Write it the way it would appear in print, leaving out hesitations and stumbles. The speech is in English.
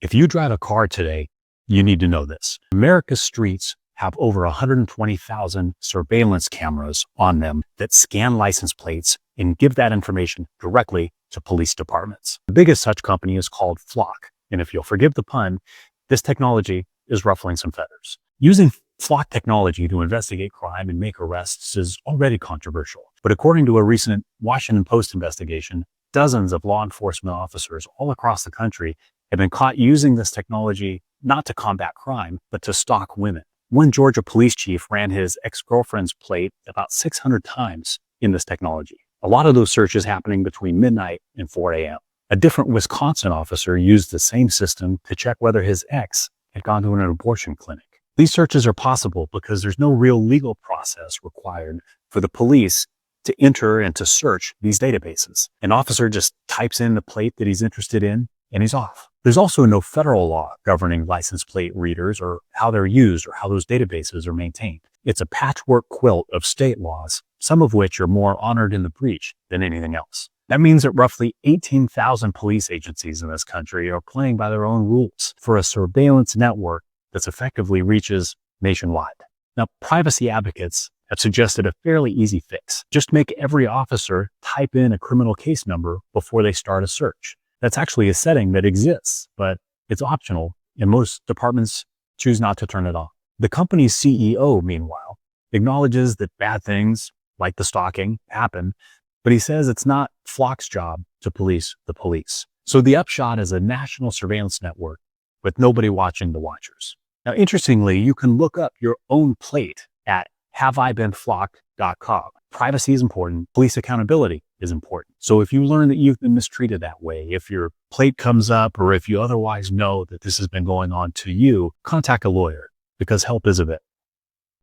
If you drive a car today, you need to know this. America's streets have over 120,000 surveillance cameras on them that scan license plates and give that information directly to police departments. The biggest such company is called Flock. And if you'll forgive the pun, this technology is ruffling some feathers. Using Flock technology to investigate crime and make arrests is already controversial. But according to a recent Washington Post investigation, dozens of law enforcement officers all across the country have been caught using this technology not to combat crime, but to stalk women. One Georgia police chief ran his ex-girlfriend's plate about 600 times in this technology. A lot of those searches happening between midnight and 4 a.m. A different Wisconsin officer used the same system to check whether his ex had gone to an abortion clinic. These searches are possible because there's no real legal process required for the police to enter and to search these databases. An officer just types in the plate that he's interested in and he's off. There's also no federal law governing license plate readers or how they're used or how those databases are maintained. It's a patchwork quilt of state laws, some of which are more honored in the breach than anything else. That means that roughly 18,000 police agencies in this country are playing by their own rules for a surveillance network that effectively reaches nationwide. Now, privacy advocates have suggested a fairly easy fix. Just make every officer type in a criminal case number before they start a search. That's actually a setting that exists, but it's optional, and most departments choose not to turn it on. The company's CEO, meanwhile, acknowledges that bad things, like the stalking, happen, but he says it's not Flock's job to police the police. So the upshot is a national surveillance network with nobody watching the watchers. Now, interestingly, you can look up your own plate at haveibeenflocked.com. Privacy is important. Police accountability is important. So if you learn that you've been mistreated that way, if your plate comes up, or if you otherwise know that this has been going on to you, contact a lawyer because help is available.